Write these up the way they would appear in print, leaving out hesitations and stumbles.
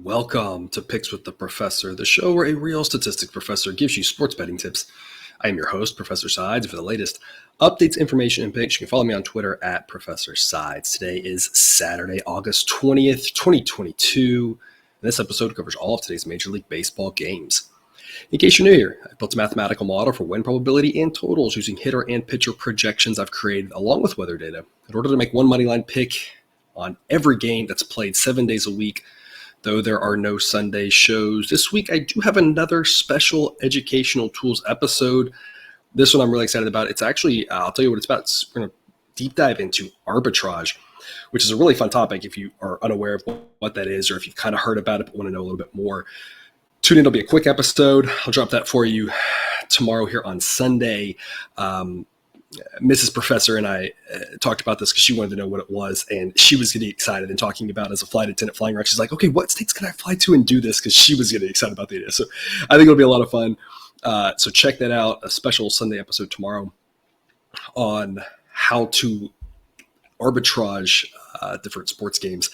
Welcome to Picks with the Professor, the show where a real statistics professor gives you sports betting tips. I am your host, Professor Sides. For the latest updates, information, and picks, you can follow me on Twitter at Professor Sides. Today is Saturday, August 20th, 2022. And this episode covers all of today's Major League Baseball games. In case you're new here, I've built a mathematical model for win probability and totals using hitter and pitcher projections I've created along with weather data in order to make one moneyline pick on every game that's played 7 days a week. Though there are no Sunday shows this week, I do have another special educational tools episode. This one I'm really excited about. It's actually, I'll tell you what it's about. We're going to deep dive into arbitrage, which is a really fun topic if you are unaware of what that is or if you've kind of heard about it but want to know a little bit more. Tune in. It'll be a quick episode. I'll drop that for you tomorrow here on Sunday. Mrs. Professor and I talked about this because she wanted to know what it was, and she was getting excited and talking about as a flight attendant flying around. She's like, okay, what states can I fly to and do this? Because she was getting excited about the idea. So I think it'll be a lot of fun. So check that out, a special Sunday episode tomorrow on how to arbitrage different sports games.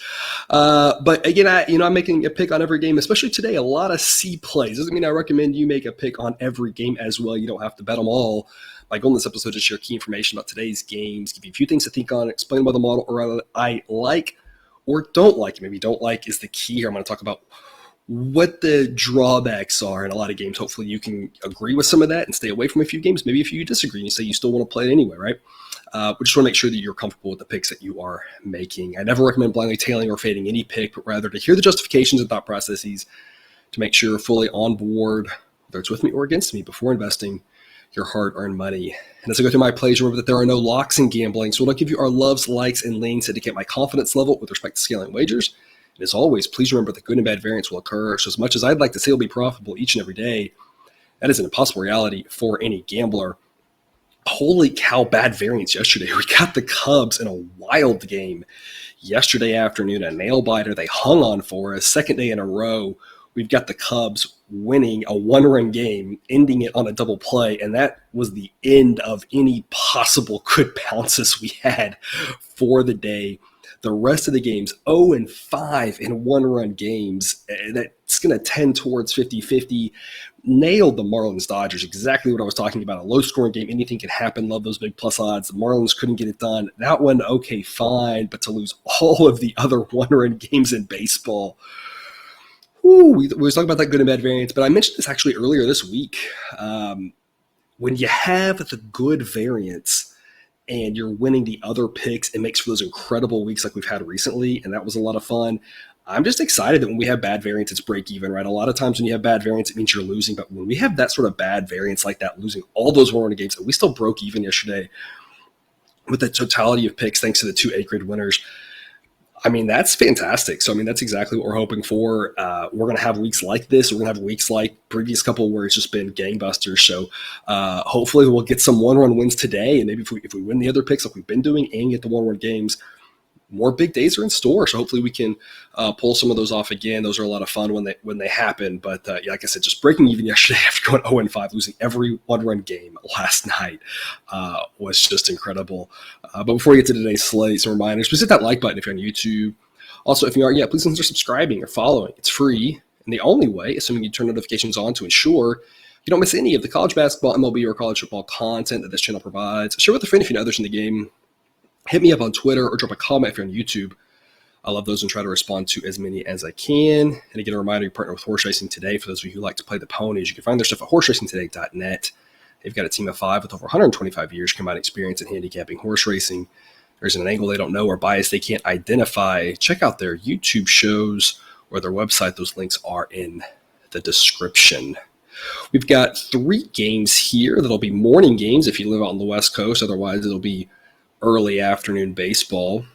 But again, I'm making a pick on every game, especially today, a lot of C plays. Doesn't mean I recommend you make a pick on every game as well. You don't have to bet them all. My goal in this episode is to share key information about today's games, give you a few things to think on, explain why the model or I like or don't like. Maybe don't like is the key here. I'm going to talk about what the drawbacks are in a lot of games. Hopefully you can agree with some of that and stay away from a few games. Maybe if you disagree and you say you still want to play it anyway, right? We just want to make sure that you're comfortable with the picks that you are making. I never recommend blindly tailing or fading any pick, but rather to hear the justifications and thought processes to make sure you're fully on board, whether it's with me or against me, before investing your hard-earned money. And as I go through my plays, remember that there are no locks in gambling, so I'll give you our loves, likes, and leans to indicate my confidence level with respect to scaling wagers. And as always, please remember that good and bad variance will occur. So as much as I'd like to say it'll be profitable each and every day, that is an impossible reality for any gambler. Holy cow, bad variance yesterday. We got the Cubs in a wild game yesterday afternoon, a nail-biter. They hung on for us. Second day in a row, we've got the Cubs winning a one-run game, ending it on a double play, and that was the end of any possible good bounces we had for the day. The rest of the games, 0-5 in one-run games. That's going to tend towards 50-50. Nailed the Marlins Dodgers, exactly what I was talking about. A low-scoring game, anything can happen. Love those big plus odds. The Marlins couldn't get it done. That one, okay, fine, but to lose all of the other one-run games in baseball, we was talking about that good and bad variance, but I mentioned this actually earlier this week. When you have the good variance and you're winning the other picks, it makes for those incredible weeks like we've had recently, and that was a lot of fun. I'm just excited that when we have bad variance, it's break even, right? A lot of times when you have bad variance, it means you're losing, but when we have that sort of bad variance like that, losing all those one-run games, and we still broke even yesterday with the totality of picks thanks to the 2 8-grade winners, I mean, that's fantastic. So, I mean, that's exactly what we're hoping for. We're going to have weeks like this. We're going to have weeks like previous couple where it's just been gangbusters. So, hopefully we'll get some one-run wins today. And maybe if we win the other picks like we've been doing and get the one-run games, more big days are in store. So hopefully we can pull some of those off again. Those are a lot of fun when they happen. But yeah, like I said, just breaking even yesterday after going 0-5, losing every one-run game last night was just incredible. But before we get to today's slate, some reminders. Please hit that like button if you're on YouTube. Also, if you aren't yet, please consider subscribing or following. It's free. And the only way, assuming you turn notifications on to ensure you don't miss any of the college basketball, MLB, or college football content that this channel provides. Share with a friend if you know others in the game. Hit me up on Twitter or drop a comment if you're on YouTube. I love those and try to respond to as many as I can. And again, a reminder, you partner with Horse Racing Today. For those of you who like to play the ponies, you can find their stuff at horseracingtoday.net. They've got a team of 5 with over 125 years combined experience in handicapping horse racing. There's an angle they don't know or bias they can't identify. Check out their YouTube shows or their website. Those links are in the description. We've got 3 games here that'll be morning games if you live out on the West Coast. Otherwise, it'll be early afternoon baseball.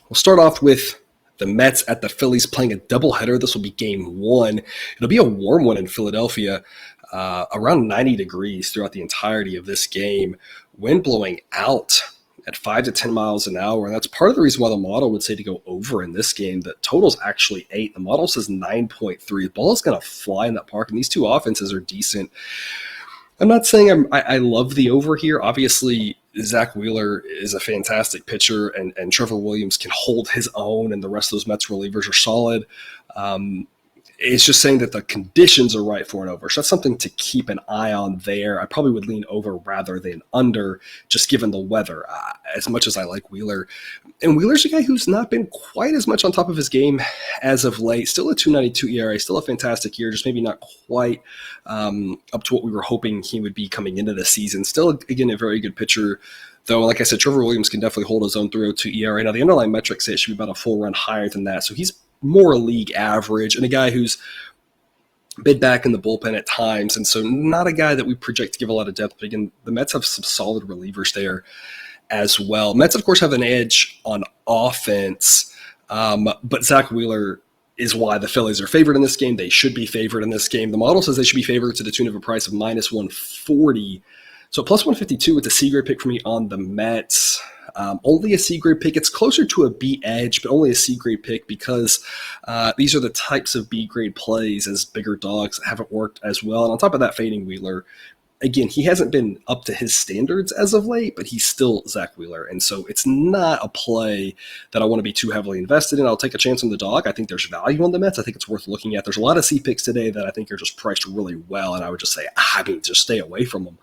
We'll start off with the Mets at the Phillies playing a doubleheader. This will be game 1. It'll be a warm one in Philadelphia, around 90 degrees throughout the entirety of this game. Wind blowing out at 5 to 10 miles an hour, and that's part of the reason why the model would say to go over in this game. The total's actually 8. The model says 9.3. The ball is going to fly in that park, and these two offenses are decent. I'm not saying I love the over here. Obviously, Zach Wheeler is a fantastic pitcher, and Trevor Williams can hold his own, and the rest of those Mets relievers are solid. It's just saying that the conditions are right for an over. So that's something to keep an eye on there. I probably would lean over rather than under, just given the weather, as much as I like Wheeler. And Wheeler's a guy who's not been quite as much on top of his game as of late. Still a 2.92 ERA, still a fantastic year, just maybe not quite up to what we were hoping he would be coming into the season. Still, again, a very good pitcher. Though, like I said, Trevor Williams can definitely hold his own 3.02 ERA. Now, the underlying metrics say it should be about a full run higher than that. So he's more league average, and a guy who's been back in the bullpen at times, and so not a guy that we project to give a lot of depth. But again, the Mets have some solid relievers there as well. Mets, of course, have an edge on offense, but Zach Wheeler is why the Phillies are favored in this game. They should be favored in this game. The model says they should be favored to the tune of a price of minus 140. So plus 152, it's a C-grade pick for me on the Mets. Only a C-grade pick. It's closer to a B edge, but only a C-grade pick because these are the types of B-grade plays as bigger dogs haven't worked as well. And on top of that, fading Wheeler, again, he hasn't been up to his standards as of late, but he's still Zach Wheeler. And so it's not a play that I want to be too heavily invested in. I'll take a chance on the dog. I think there's value on the Mets. I think it's worth looking at. There's a lot of C picks today that I think are just priced really well, and I would just say, just stay away from them.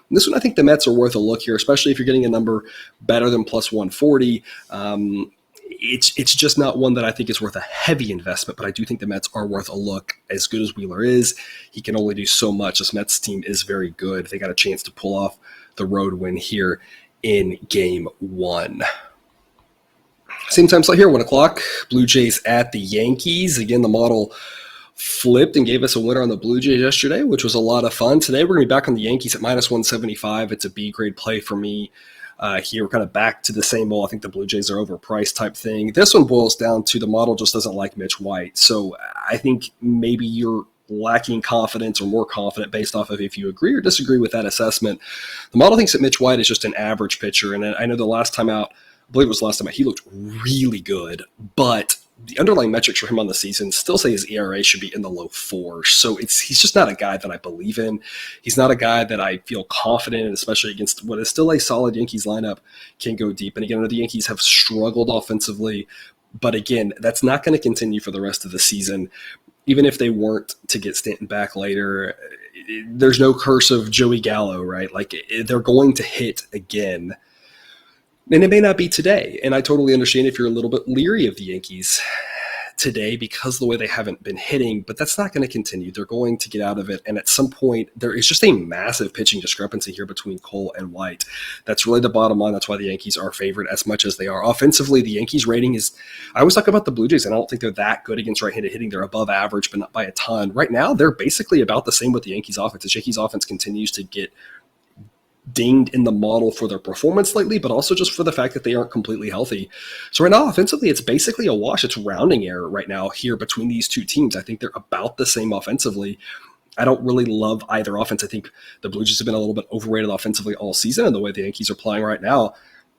And this one, I think the Mets are worth a look here, especially if you're getting a number better than plus 140. It's just not one that I think is worth a heavy investment, but I do think the Mets are worth a look. As good as Wheeler is, he can only do so much. This Mets team is very good. They got a chance to pull off the road win here in Game 1. Same time slot here, 1 o'clock. Blue Jays at the Yankees. Again, the model flipped and gave us a winner on the Blue Jays yesterday, which was a lot of fun. Today, we're going to be back on the Yankees at minus 175. It's a B-grade play for me. Here, we're kind of back to the same old, I think the Blue Jays are overpriced type thing. This one boils down to the model just doesn't like Mitch White. So I think maybe you're lacking confidence or more confident based off of if you agree or disagree with that assessment. The model thinks that Mitch White is just an average pitcher. And I know the last time out, I believe it was last time out, he looked really good, but the underlying metrics for him on the season still say his ERA should be in the low 4s. So he's just not a guy that I believe in. He's not a guy that I feel confident in, especially against what is still a solid Yankees lineup, can go deep. And again, I know the Yankees have struggled offensively, but again, that's not going to continue for the rest of the season. Even if they weren't to get Stanton back later, there's no curse of Joey Gallo, right? Like, they're going to hit again. And it may not be today. And I totally understand if you're a little bit leery of the Yankees today because of the way they haven't been hitting, but that's not going to continue. They're going to get out of it. And at some point, there is just a massive pitching discrepancy here between Cole and White. That's really the bottom line. That's why the Yankees are favored as much as they are. Offensively, the Yankees rating is, I always talk about the Blue Jays, and I don't think they're that good against right-handed hitting. They're above average, but not by a ton. Right now, they're basically about the same with the Yankees offense. The Yankees offense continues to get dinged in the model for their performance lately, but also just for the fact that they aren't completely healthy. So right now, offensively, it's basically a wash. It's rounding error right now here between these two teams. I think they're about the same offensively. I don't really love either offense. I think the Blue Jays have been a little bit overrated offensively all season, and the way the Yankees are playing right now,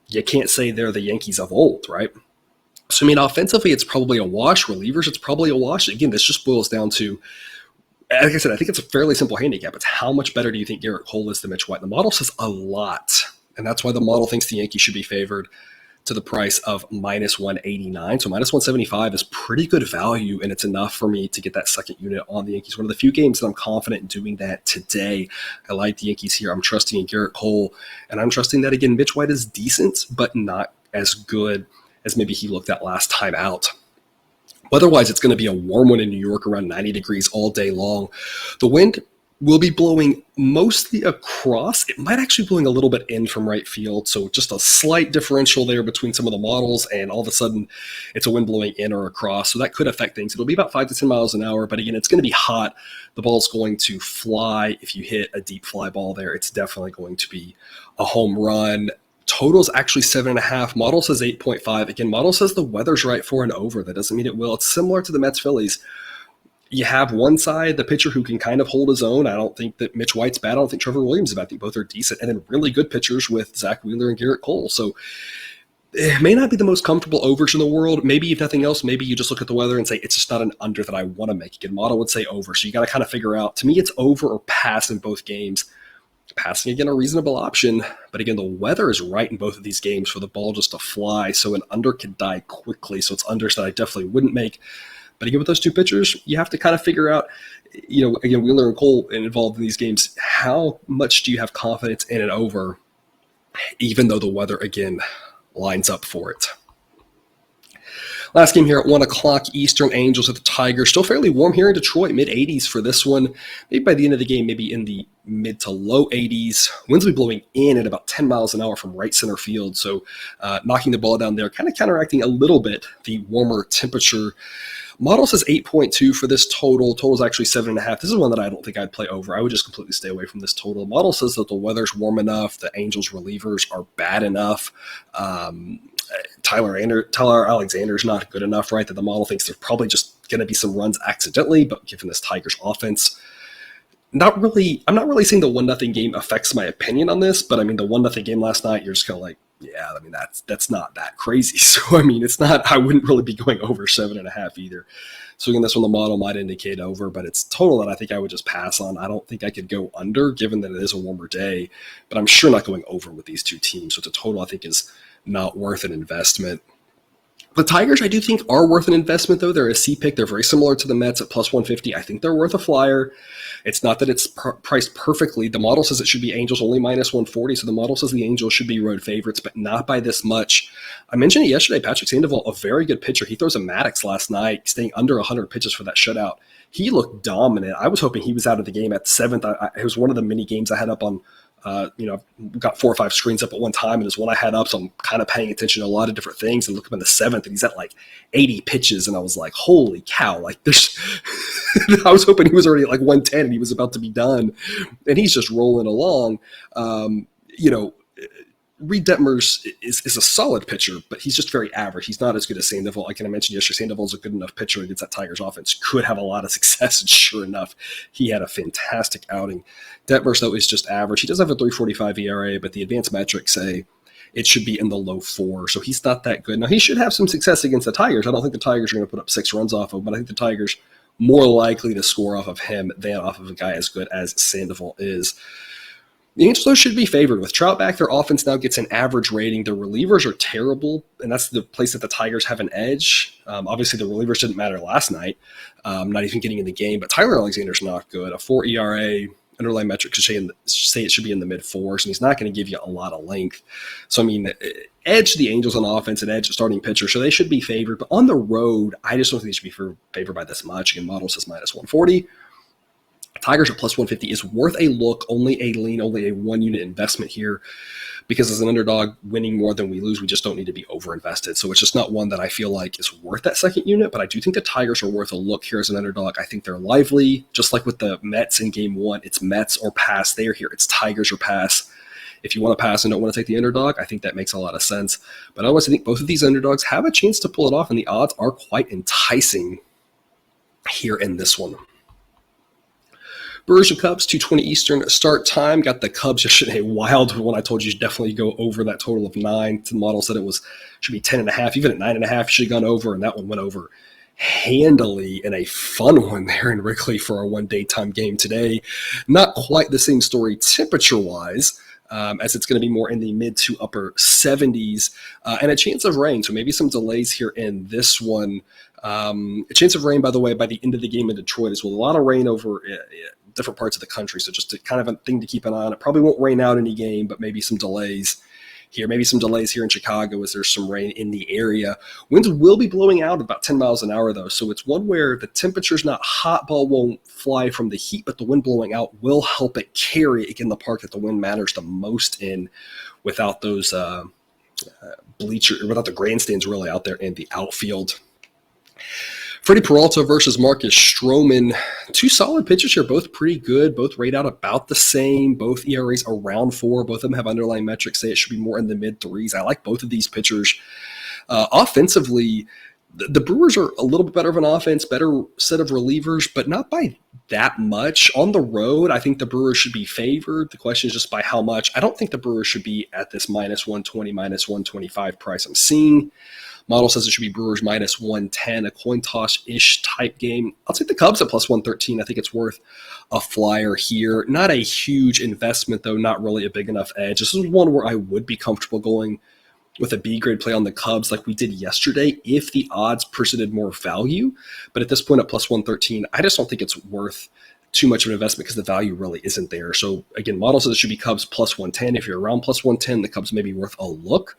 you can't say they're the Yankees of old, right? So, I mean, offensively, it's probably a wash. Relievers, it's probably a wash. Again, this just boils down to, like I said, I think it's a fairly simple handicap. It's how much better do you think Garrett Cole is than Mitch White? The model says a lot, and that's why the model thinks the Yankees should be favored to the price of minus 189. So minus 175 is pretty good value, and it's enough for me to get that second unit on the Yankees. One of the few games that I'm confident in doing that today. I like the Yankees here. I'm trusting in Garrett Cole, and I'm trusting that, again, Mitch White is decent, but not as good as maybe he looked at last time out. Weather-wise, it's going to be a warm one in New York, around 90 degrees all day long. The wind will be blowing mostly across. It might actually be blowing a little bit in from right field, so just a slight differential there between some of the models, and all of a sudden it's a wind blowing in or across, so that could affect things. It'll be about 5 to 10 miles an hour, but again, it's going to be hot. The ball's going to fly. If you hit a deep fly ball there, it's definitely going to be a home run. Total's actually 7.5. Model says 8.5. Again, model says the weather's right for an over. That doesn't mean it will. It's similar to the Mets Phillies. You have one side, the pitcher who can kind of hold his own. I don't think that Mitch White's bad. I don't think Trevor Williams is bad. I think both are decent. And then really good pitchers with Zach Wheeler and Garrett Cole. So it may not be the most comfortable overs in the world. Maybe if nothing else, maybe you just look at the weather and say, it's just not an under that I want to make. Again, model would say over. So you got to kind of figure out, to me, it's over or pass in both games. Passing, again, a reasonable option. But again, the weather is right in both of these games for the ball just to fly. So an under could die quickly. So it's unders that I definitely wouldn't make. But again, with those two pitchers, you have to kind of figure out, again, Wheeler and Cole involved in these games, how much do you have confidence in an over, even though the weather, again, lines up for it. Last game here at 1 o'clock Eastern, Angels at the Tigers. Still fairly warm here in Detroit, mid-80s for this one. Maybe by the end of the game, maybe in the mid to low 80s. Winds will be blowing in at about 10 miles an hour from right center field. So knocking the ball down there, kind of counteracting a little bit the warmer temperature. Model says 8.2 for this total. Total is actually 7.5. This is one that I don't think I'd play over. I would just completely stay away from this total. Model says that the weather's warm enough. The Angels relievers are bad enough. Tyler Alexander's not good enough, right? That the model thinks there's probably just going to be some runs accidentally, but given this Tigers offense, I'm not really saying the 1-0 game affects my opinion on this, but I mean, the 1-0 game last night, you're just kind of like, yeah, I mean, that's not that crazy. So, I mean, I wouldn't really be going over 7.5 either. So again, this one, the model might indicate over, but it's total that I think I would just pass on. I don't think I could go under given that it is a warmer day, but I'm sure not going over with these two teams. So it's a total I think is not worth an investment. The Tigers, I do think, are worth an investment, though. They're a C pick. They're very similar to the Mets at plus 150. I think they're worth a flyer. It's not that it's priced perfectly. The model says it should be Angels only minus 140, so the model says the Angels should be road favorites, but not by this much. I mentioned it yesterday. Patrick Sandoval, a very good pitcher. He throws a Maddox last night, staying under 100 pitches for that shutout. He looked dominant. I was hoping he was out of the game at 7th. It was one of the mini games I had up on I've got 4 or 5 screens up at one time, and it's one I had up, so I'm kind of paying attention to a lot of different things, and look up in the 7th, and he's at like 80 pitches, and I was like, holy cow, like there's I was hoping he was already at like 110 and he was about to be done, and he's just rolling along. Reed Detmers is a solid pitcher, but he's just very average. He's not as good as Sandoval. Like I mentioned yesterday, Sandoval's a good enough pitcher against that Tigers offense. Could have a lot of success, and sure enough, he had a fantastic outing. Detmers, though, is just average. He does have a 3.45 ERA, but the advanced metrics say it should be in the low 4, so he's not that good. Now, he should have some success against the Tigers. I don't think the Tigers are going to put up 6 runs off of him, but I think the Tigers more likely to score off of him than off of a guy as good as Sandoval is. The Angels, though, should be favored. With Trout back, their offense now gets an average rating. Their relievers are terrible, and that's the place that the Tigers have an edge. Obviously, the relievers didn't matter last night, not even getting in the game, but Tyler Alexander's not good. A 4 ERA, underlying metrics say it should be in the mid-4s, and he's not going to give you a lot of length. So, I mean, edge the Angels on offense and edge starting pitcher, so they should be favored. But on the road, I just don't think they should be favored by this much. Again, model says minus 140. Tigers at plus 150 is worth a look, only a lean, only a 1-unit investment here, because as an underdog, winning more than we lose, we just don't need to be over-invested. So it's just not one that I feel like is worth that second unit, but I do think the Tigers are worth a look here as an underdog. I think they're lively, just like with the Mets in game 1. It's Mets or pass. They are here. It's Tigers or pass. If you want to pass and don't want to take the underdog, I think that makes a lot of sense. But otherwise, I think both of these underdogs have a chance to pull it off, and the odds are quite enticing here in this one. Brewers and Cubs, 2:20 Eastern start time. Got the Cubs yesterday. Wild one. I told you definitely go over that total of 9. The model said should be 10.5. Even at 9.5, you should have gone over, and that one went over handily in a fun one there in Wrigley for our one daytime game today. Not quite the same story temperature-wise, as it's going to be more in the mid to upper 70s, and a chance of rain. So maybe some delays here in this one. A chance of rain, by the way, by the end of the game in Detroit as well. A lot of rain over different parts of the country, so just kind of a thing to keep an eye on. It probably won't rain out any game, but maybe some delays here. Maybe some delays here in Chicago as there's some rain in the area. Winds will be blowing out about 10 miles an hour, though, so it's one where the temperature's not hot, ball won't fly from the heat, but the wind blowing out will help it carry it in the park that the wind matters the most in, without those without the grandstands really out there in the outfield. Freddie Peralta versus Marcus Stroman. 2 solid pitchers here, both pretty good, both rate out about the same, both ERAs around 4. Both of them have underlying metrics say it should be more in the mid-3s. I like both of these pitchers. Offensively, the Brewers are a little bit better of an offense, better set of relievers, but not by that much. On the road, I think the Brewers should be favored. The question is just by how much. I don't think the Brewers should be at this minus 120, minus 125 price I'm seeing. Model says it should be Brewers minus 110, a coin toss-ish type game. I'll take the Cubs at plus 113. I think it's worth a flyer here. Not a huge investment, though, not really a big enough edge. This is one where I would be comfortable going with a B grade play on the Cubs like we did yesterday if the odds presented more value. But at this point at plus 113, I just don't think it's worth too much of an investment because the value really isn't there. So again, model says it should be Cubs plus 110. If you're around plus 110, the Cubs may be worth a look.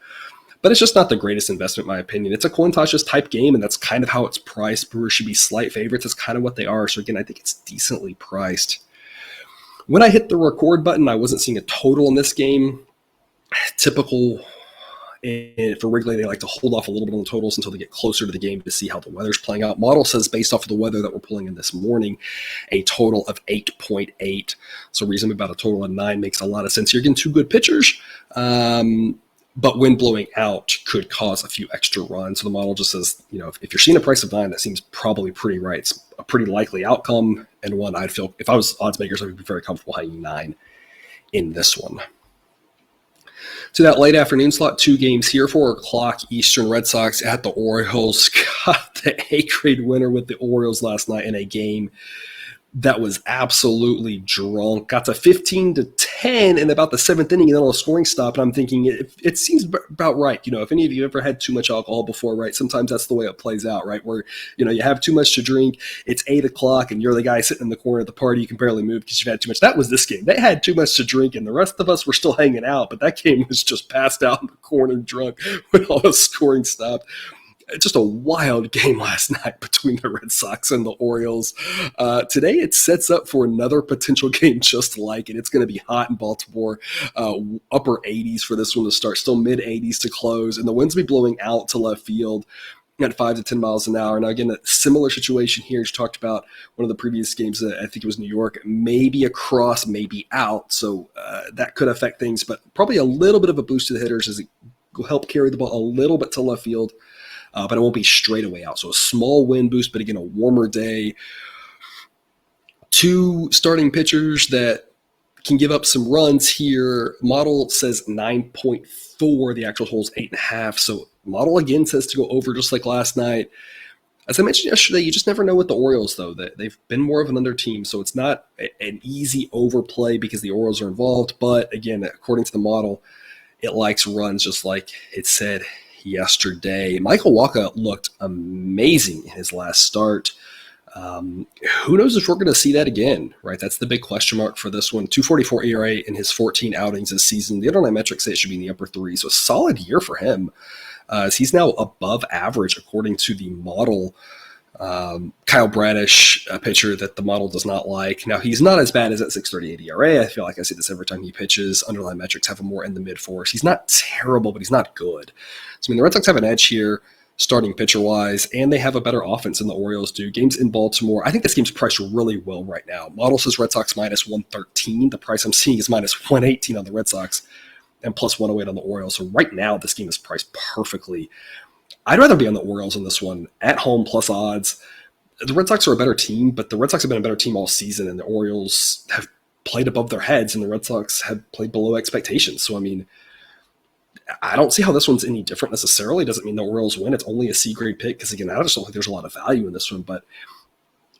But it's just not the greatest investment, in my opinion. It's a coin tosses type game, and that's kind of how it's priced. Brewers should be slight favorites. That's kind of what they are. So again, I think it's decently priced. When I hit the record button, I wasn't seeing a total in this game. Typical. And for Wrigley, they like to hold off a little bit on the totals until they get closer to the game to see how the weather's playing out. Model says, based off of the weather that we're pulling in this morning, a total of 8.8. So reason about a total of 9 makes a lot of sense. You're getting two good pitchers, but wind blowing out could cause a few extra runs. So the model just says, if you're seeing a price of 9, that seems probably pretty right. It's a pretty likely outcome, and one I'd feel, if I was odds makers, I would be very comfortable hanging 9 in this one. To that late afternoon slot, 2 games here, 4 o'clock Eastern. Red Sox at the Orioles. Got the A-grade winner with the Orioles last night in a game that was absolutely drunk. Got to 15-10 in about the 7th inning and then on a scoring stop. And I'm thinking it seems about right. If any of you ever had too much alcohol before, right? Sometimes that's the way it plays out, right? Where, you have too much to drink. It's 8 o'clock and you're the guy sitting in the corner of the party. You can barely move because you've had too much. That was this game. They had too much to drink and the rest of us were still hanging out. But that game was just passed out in the corner drunk when all the scoring stopped. Just a wild game last night between the Red Sox and the Orioles. Today it sets up for another potential game just like it. It's going to be hot in Baltimore, upper 80s for this one to start, still mid 80s to close, and the winds will be blowing out to left field at 5 to 10 miles an hour. Now, again, a similar situation here. You talked about one of the previous games, I think it was New York, maybe across, maybe out, so that could affect things, but probably a little bit of a boost to the hitters as it will help carry the ball a little bit to left field. But it won't be straight away out. So a small wind boost, but again, a warmer day. 2 starting pitchers that can give up some runs here. Model says 9.4. The actual total is 8.5. So model again says to go over just like last night. As I mentioned yesterday, you just never know with the Orioles, though. They've been more of an under team, so it's not an easy overplay because the Orioles are involved. But again, according to the model, it likes runs just like it said yesterday. Michael Wacha looked amazing in his last start. Who knows if we're going to see that again, right? That's the big question mark for this one. 2.44 ERA in his 14 outings this season. The underlying metrics say it should be in the upper 3s, so a solid year for him. He's now above average according to the model. Kyle Bradish, a pitcher that the model does not like. Now, he's not as bad as that 6.38 ERA. I feel like I say this every time he pitches. Underlying metrics have him more in the mid-4s. He's not terrible, but he's not good. So, the Red Sox have an edge here, starting pitcher-wise, and they have a better offense than the Orioles do. Games in Baltimore. I think this game's priced really well right now. Model says Red Sox minus 113. The price I'm seeing is minus 118 on the Red Sox and plus 108 on the Orioles. So right now, this game is priced perfectly. I'd rather be on the Orioles in this one at home plus odds. The Red Sox are a better team, but the Red Sox have been a better team all season, and the Orioles have played above their heads, and the Red Sox have played below expectations. So, I don't see how this one's any different necessarily. It doesn't mean the Orioles win. It's only a C-grade pick because, again, I just don't think there's a lot of value in this one. But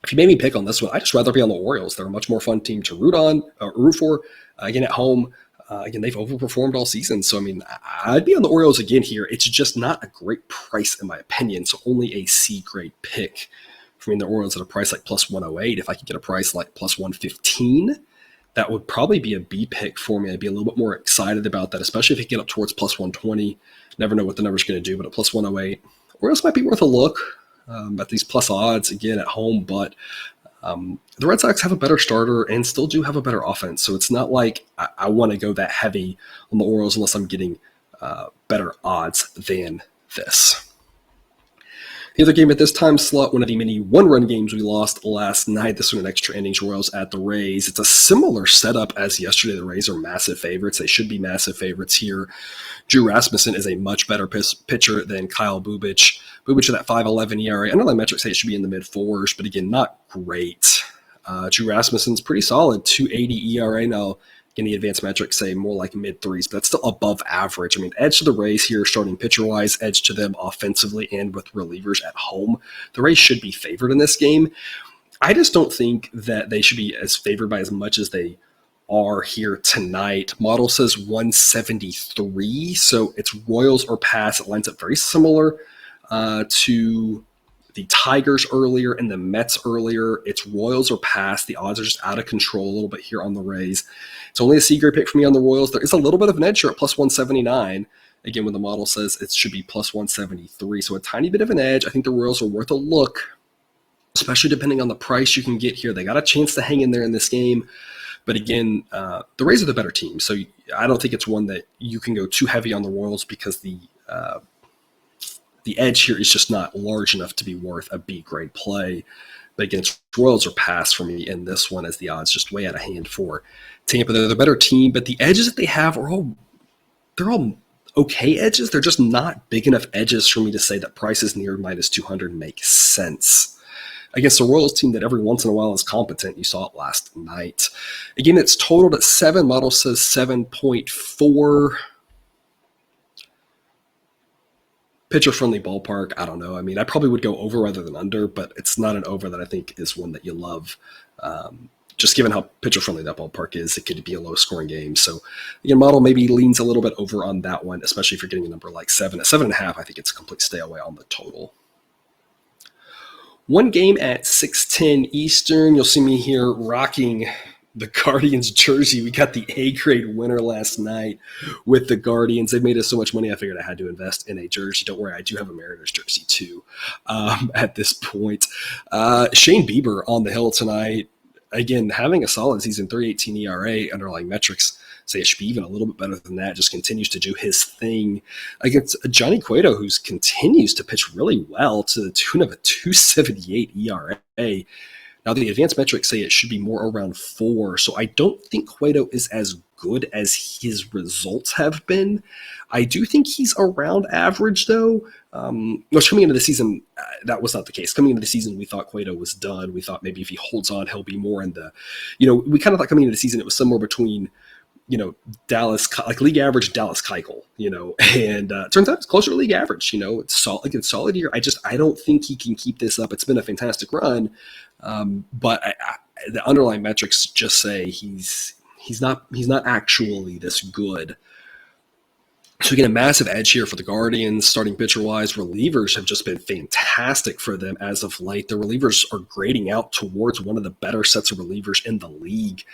if you made me pick on this one, I'd just rather be on the Orioles. They're a much more fun team to root for. Again, at home. Again, they've overperformed all season. So, I'd be on the Orioles again here. It's just not a great price, in my opinion. So, only a C-grade pick. The Orioles at a price like plus 108. If I could get a price like plus 115, that would probably be a B pick for me. I'd be a little bit more excited about that, especially if you get up towards plus 120. Never know what the number's going to do, but at plus 108, Orioles might be worth a look at these plus odds, again, at home. But the Red Sox have a better starter and still do have a better offense. So it's not like I want to go that heavy on the Orioles unless I'm getting better odds than this. The other game at this time slot, one of the many one-run games we lost last night. This one, an extra innings, Royals at the Rays. It's a similar setup as yesterday. The Rays are massive favorites. They should be massive favorites here. Drew Rasmussen is a much better pitcher than Kyle Bubic. Bubic at that 5.11 ERA. Underlying metrics say it should be in the mid-4s, but again, not great. Drew Rasmussen's pretty solid, 2.80 ERA now. Again, the advanced metrics say more like mid-3s, but that's still above average. Edge to the Rays here, starting pitcher-wise, edge to them offensively and with relievers at home. The Rays should be favored in this game. I just don't think that they should be as favored by as much as they are here tonight. Model says 173, so it's Royals or pass. It lines up very similar to the Tigers earlier and the Mets earlier. It's Royals or pass. The odds are just out of control a little bit here on the Rays. It's only a C-grade pick for me on the Royals. There is a little bit of an edge here at plus 179. Again, when the model says it should be plus 173, so a tiny bit of an edge. I think the Royals are worth a look, especially depending on the price you can get here. They got a chance to hang in there in this game. But again, the Rays are the better team, so I don't think it's one that you can go too heavy on the Royals because the edge here is just not large enough to be worth a B-grade play. But again, Royals are pass for me in this one as the odds just way out of hand for Tampa. They're the better team, but the edges that they have are all okay edges. They're just not big enough edges for me to say that prices near minus 200 make sense against a Royals team that every once in a while is competent. You saw it last night. Again, it's totaled at 7. Model says 7.4. Pitcher-friendly ballpark, I don't know. I mean, I probably would go over rather than under, but it's not an over that I think is one that you love. Just given how pitcher-friendly that ballpark is, it could be a low-scoring game. So, again, model maybe leans a little bit over on that one, especially if you're getting a number like 7. At 7.5, I think it's a complete stay away on the total. One game at 6:10 Eastern. You'll see me here rocking the Guardians jersey. We got the A-grade winner last night with the Guardians. They made us so much money, I figured I had to invest in a jersey. Don't worry, I do have a Mariners jersey too at this point. Shane Bieber on the hill tonight. Again, having a solid season, 3.18 ERA, underlying metrics say it should be even a little bit better than that, just continues to do his thing against Johnny Cueto, who continues to pitch really well to the tune of a 2.78 ERA. Now, the advanced metrics say it should be more around 4, so I don't think Cueto is as good as his results have been. I do think he's around average, though. Coming into the season, that was not the case. Coming into the season, we thought Cueto was done. We thought maybe if he holds on, he'll be more in the, we kind of thought coming into the season, it was somewhere between, Dallas, like league average Dallas Keuchel, and it turns out it's closer to league average. It's solid year. I don't think he can keep this up. It's been a fantastic run, but the underlying metrics just say he's not actually this good. So again, a massive edge here for the Guardians. Starting pitcher-wise, relievers have just been fantastic for them as of late. The relievers are grading out towards one of the better sets of relievers in the league.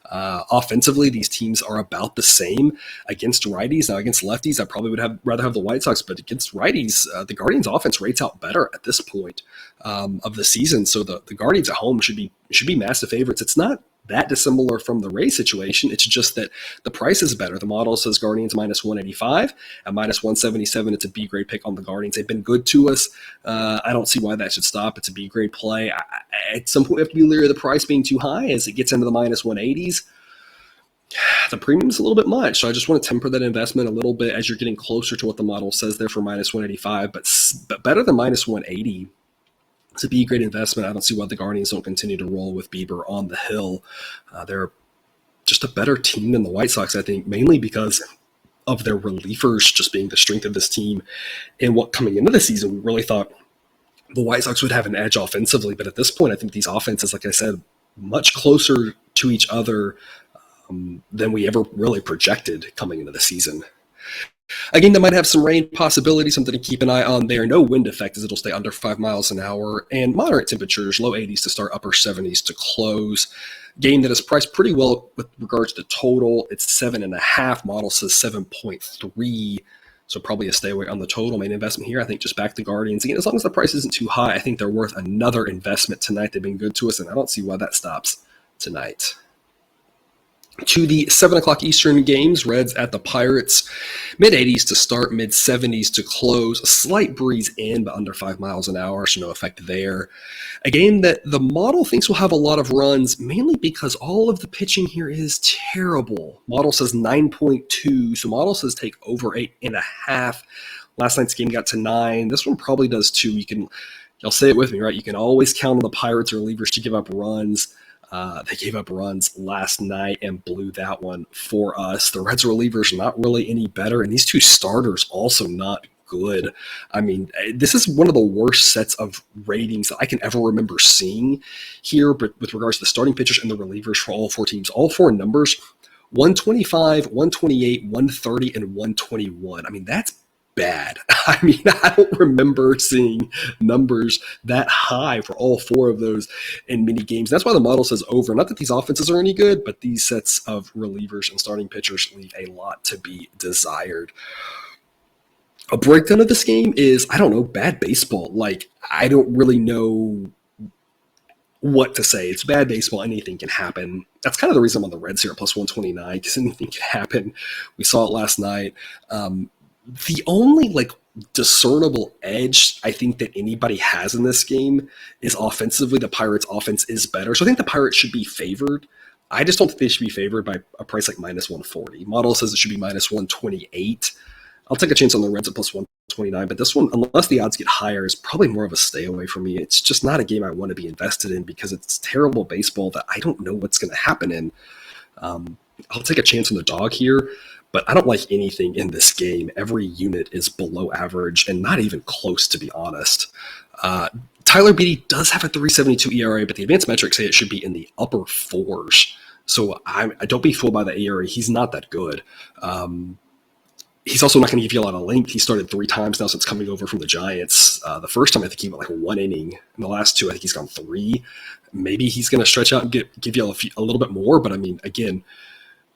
Offensively, these teams are about the same against righties. Now, against lefties, I probably would rather have the White Sox, but against righties, the Guardians' offense rates out better at this point of the season. So the Guardians at home should be massive favorites. It's not that dissimilar from the Rays situation. It's just that the price is better. The model says Guardians minus 185. At minus 177, it's a B-grade pick on the Guardians. They've been good to us. I don't see why that should stop. It's a B-grade play. At some point, we have to be leery of the price being too high as it gets into the minus 180s. The premium's a little bit much, so I just want to temper that investment a little bit as you're getting closer to what the model says there for minus 185, but better than minus 180. It's a B-grade investment. I don't see why the Guardians don't continue to roll with Bieber on the hill. They're just a better team than the White Sox, I think, mainly because of their relievers just being the strength of this team. And what coming into the season, we really thought the White Sox would have an edge offensively. But at this point, I think these offenses, like I said, much closer to each other than we ever really projected coming into the season. Again, they might have some rain possibility, something to keep an eye on there. No wind effect as it'll stay under 5 miles an hour, and moderate temperatures, low 80s to start, upper 70s to close. Game that is priced pretty well with regards to total. It's 7.5. Model says 7.3. So probably a stay away on the total. Main investment here, I think just back the Guardians. Again, as long as the price isn't too high, I think they're worth another investment tonight. They've been good to us, and I don't see why that stops tonight. To the 7 o'clock Eastern games, Reds at the Pirates, mid-80s to start, mid-70s to close. A slight breeze in, but under 5 miles an hour, so no effect there. A game that the model thinks will have a lot of runs, mainly because all of the pitching here is terrible. Model says 9.2, so model says take over 8.5. Last night's game got to 9. This one probably does too. Y'all say it with me, right? You can always count on the Pirates relievers to give up runs. They gave up runs last night and blew that one for us. The Reds relievers not really any better, and these two starters also not good. I mean, this is one of the worst sets of ratings that I can ever remember seeing here, but with regards to the starting pitchers and the relievers for all four teams, all four numbers, 125, 128, 130, and 121. I mean, that's bad. I mean, I don't remember seeing numbers that high for all four of those in many games. That's why the model says over. Not that these offenses are any good, but these sets of relievers and starting pitchers leave a lot to be desired. A breakdown of this game is, I don't know, bad baseball. Like, I don't really know what to say. It's bad baseball. Anything can happen. That's kind of the reason I'm on the Reds here at plus 129, because anything can happen. We saw it last night. The only discernible edge I think that anybody has in this game is offensively. The Pirates' offense is better, so I think the Pirates should be favored. I just don't think they should be favored by a price like minus 140. Model says it should be minus 128. I'll take a chance on the Reds at plus 129, but this one, unless the odds get higher, is probably more of a stay away for me. It's just not a game I want to be invested in because it's terrible baseball that I don't know what's going to happen in. I'll take a chance on the dog here, but I don't like anything in this game. Every unit is below average and not even close, to be honest. Tyler Beatty does have a 3.72 ERA, but the advanced metrics say it should be in the upper fours. So I don't be fooled by the ERA. He's not that good. He's also not going to give you a lot of length. He started 3 times now since coming over from the Giants. The first time I think he went 1 inning. In the last 2, I think he's gone 3. Maybe he's going to stretch out and give you a little bit more. But I mean, again,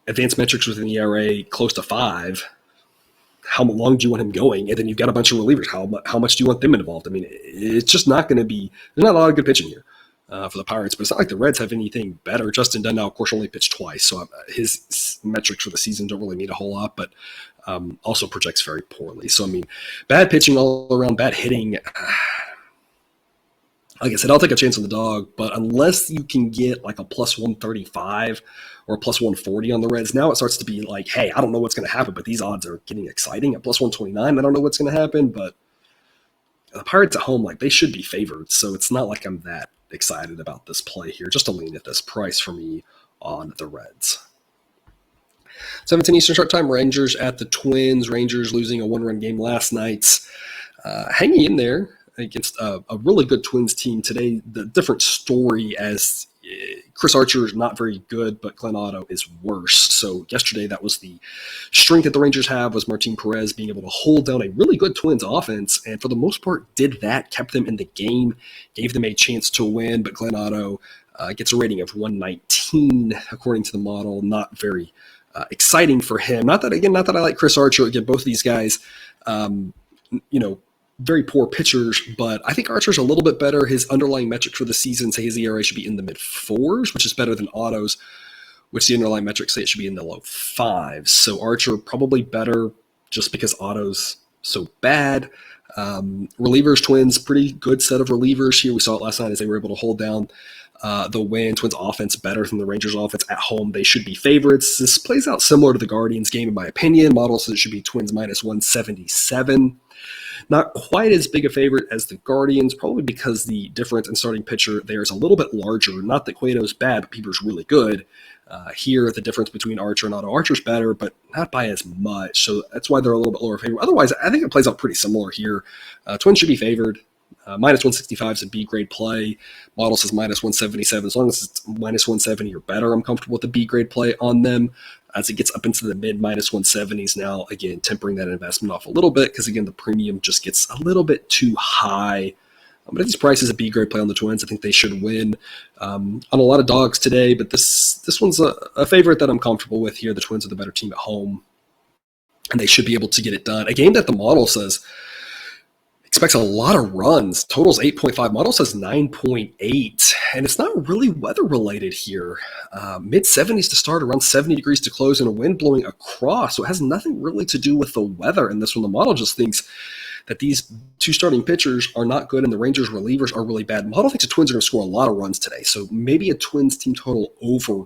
advanced metrics with an ERA close to 5. How long do you want him going? And then you've got a bunch of relievers. How much do you want them involved? I mean, it's just not going to be – there's not a lot of good pitching here for the Pirates. But it's not like the Reds have anything better. Justin Dunn now, of course, only pitched twice. So his metrics for the season don't really mean a whole lot. But also projects very poorly. So, I mean, bad pitching all around, bad hitting. Like I said, I'll take a chance on the dog, but unless you can get a plus 135 or a plus 140 on the Reds, now it starts to be like, hey, I don't know what's going to happen, but these odds are getting exciting. At plus 129, I don't know what's going to happen, but the Pirates at home, they should be favored, so it's not like I'm that excited about this play here. Just a lean at this price for me on the Reds. 17 Eastern start time, Rangers at the Twins. Rangers losing a 1-run game last night. Hanging in there against a really good Twins team today. The different story as Chris Archer is not very good, but Glenn Otto is worse. So yesterday, that was the strength that the Rangers have, was Martin Perez being able to hold down a really good Twins offense, and for the most part did that, kept them in the game, gave them a chance to win, but Glenn Otto gets a rating of 119 according to the model. Not very exciting for him. Not that I like Chris Archer. Again, both of these guys, very poor pitchers, but I think Archer's a little bit better. His underlying metrics for the season say his ERA should be in the mid-4s, which is better than Otto's, which the underlying metrics say it should be in the low 5s. So Archer probably better just because Otto's so bad. Relievers, Twins, pretty good set of relievers here. We saw it last night as they were able to hold down the win. Twins offense better than the Rangers offense at home. They should be favorites. This plays out similar to the Guardians game in my opinion. Model says it should be Twins minus 177. Not quite as big a favorite as the Guardians, probably because the difference in starting pitcher there is a little bit larger. Not that Cueto's bad, but Bieber's really good. Here, the difference between Archer and Otto. Archer's better, but not by as much. So that's why they're a little bit lower favorite. Otherwise, I think it plays out pretty similar here. Twins should be favored. Minus 165 is a B-grade play. Model says minus 177. As long as it's minus 170 or better, I'm comfortable with the B-grade play on them. As it gets up into the mid-minus 170s now, again, tempering that investment off a little bit because, again, the premium just gets a little bit too high. But at these prices, a B-grade play on the Twins, I think they should win on a lot of dogs today. But this one's a favorite that I'm comfortable with here. The Twins are the better team at home, and they should be able to get it done. A game that the model says expects a lot of runs. Total's 8.5. Model says 9.8. And it's not really weather-related here. Mid-70s to start, around 70 degrees to close, and a wind blowing across. So it has nothing really to do with the weather in this one. The model just thinks that these two starting pitchers are not good and the Rangers relievers are really bad. The model thinks the Twins are going to score a lot of runs today. So maybe a Twins team total over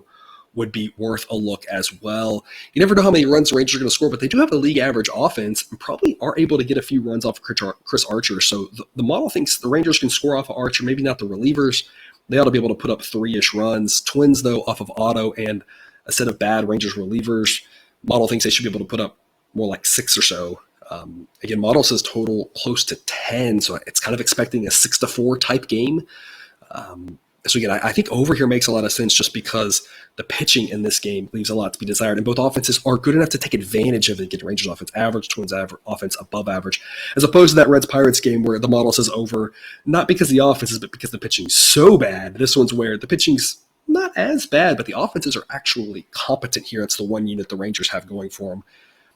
would be worth a look as well. You never know how many runs the Rangers are going to score, but they do have a league average offense and probably are able to get a few runs off of Chris Archer. So the model thinks the Rangers can score off of Archer, maybe not the relievers. They ought to be able to put up 3-ish runs. Twins, though, off of Otto and a set of bad Rangers relievers. Model thinks they should be able to put up more like 6 or so. Again, model says total close to 10, so it's kind of expecting a 6-4 type game. So again, I think over here makes a lot of sense just because the pitching in this game leaves a lot to be desired, and both offenses are good enough to take advantage of it. Get Rangers offense average, Twins offense above average, as opposed to that Reds-Pirates game where the model says over, not because the offenses, but because the pitching's so bad. This one's where the pitching's not as bad, but the offenses are actually competent here. It's the one unit the Rangers have going for them.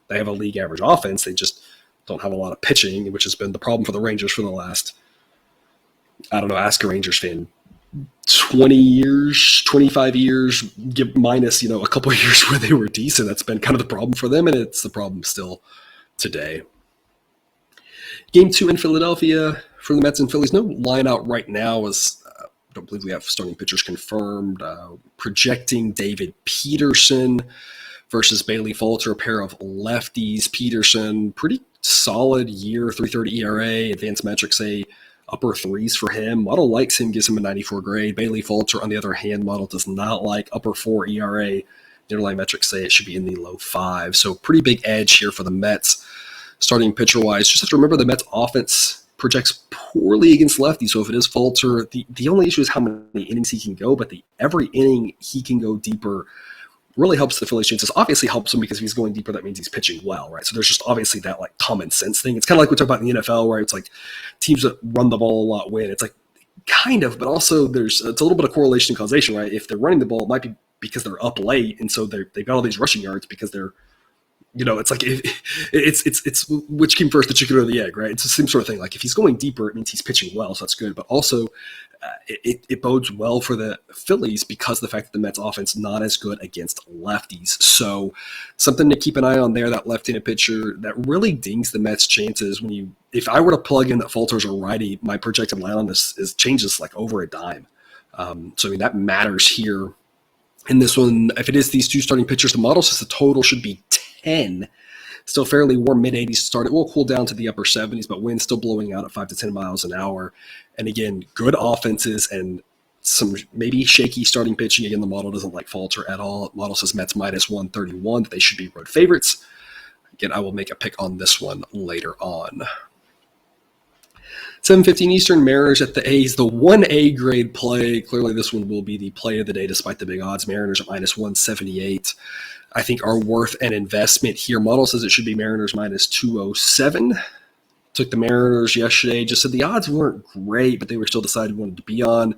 They have a league average offense. They just don't have a lot of pitching, which has been the problem for the Rangers for the last, ask a Rangers fan, 20 years, 25 years, minus, a couple of years where they were decent. That's been kind of the problem for them, and it's the problem still today. Game 2 in Philadelphia for the Mets and Phillies. No line out right now, as I don't believe we have starting pitchers confirmed. Projecting David Peterson versus Bailey Falter, a pair of lefties. Peterson, pretty solid year, 3.30 ERA. Advanced metrics say upper threes for him. Model likes him, gives him a 94 grade. Bailey Falter, on the other hand, model does not like, upper 4 ERA. The underlying metrics say it should be in the low 5. So pretty big edge here for the Mets. Starting pitcher-wise, just have to remember the Mets offense projects poorly against lefties. So if it is Falter, the only issue is how many innings he can go, but every inning he can go deeper really helps the Phillies' chances. Obviously helps him because if he's going deeper, that means he's pitching well, right? So there's just obviously that common sense thing. It's kind of like we talk about in the NFL, where it's like teams that run the ball a lot win. It's like kind of, but also it's a little bit of correlation and causation, right? If they're running the ball, it might be because they're up late, and so they've got all these rushing yards because they're, it's like it's which came first, the chicken or the egg, right? It's the same sort of thing. Like if he's going deeper, it means he's pitching well, so that's good. But also, it bodes well for the Phillies because of the fact that the Mets offense not as good against lefties. So something to keep an eye on there. That left-handed pitcher that really dings the Mets' chances. If I were to plug in that Falter's a righty, my projected line on this changes like over a dime. So that matters here. In this one, if it is these two starting pitchers, the model says the total should be 10. Still fairly warm, mid-80s to start. It will cool down to the upper 70s, but winds still blowing out at 5 to 10 miles an hour. And again, good offenses and some maybe shaky starting pitching. Again, the model doesn't like Falter at all. The model says Mets minus 131, that they should be road favorites. Again, I will make a pick on this one later on. 7:15 Eastern, Mariners at the A's, the 1A grade play. Clearly this one will be the play of the day despite the big odds. Mariners at minus 178. I think are worth an investment here. Model says it should be Mariners minus 207. Took the Mariners yesterday, just said the odds weren't great, but they were still decided wanted to be on.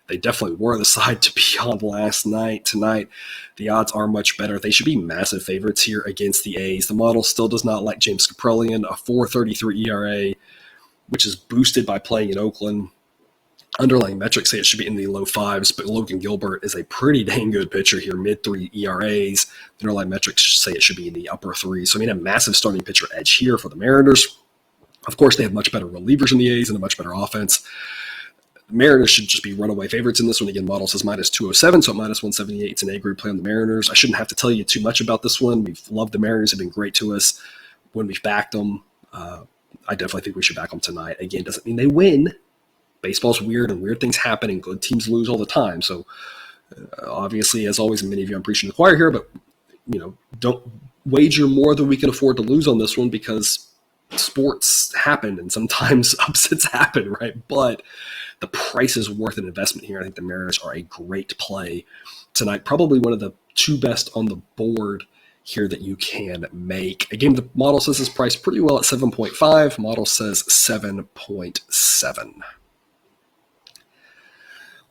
They definitely were the side to be on last night. Tonight, the odds are much better. They should be massive favorites here against the A's. The model still does not like James Kaprielian, a 4.33 ERA, which is boosted by playing in Oakland. Underlying metrics say it should be in the low 5s, but Logan Gilbert is a pretty dang good pitcher here, mid-3 ERAs. The underlying metrics say it should be in the upper 3s. So, a massive starting pitcher edge here for the Mariners. Of course, they have much better relievers in the A's and a much better offense. The Mariners should just be runaway favorites in this one. Again, model says minus 207, so at minus 178, it's an A-grade play on the Mariners. I shouldn't have to tell you too much about this one. We've loved the Mariners. Have been great to us when we've backed them. I definitely think we should back them tonight. Again, doesn't mean they win. Baseball's weird and weird things happen and good teams lose all the time. So obviously, as always, many of you, I'm preaching to the choir here, but don't wager more than we can afford to lose on this one because sports happen and sometimes upsets happen, right? But the price is worth an investment here. I think the Mariners are a great play tonight. Probably one of the two best on the board here that you can make. Again, the model says it's priced pretty well at 7.5. Model says 7.7.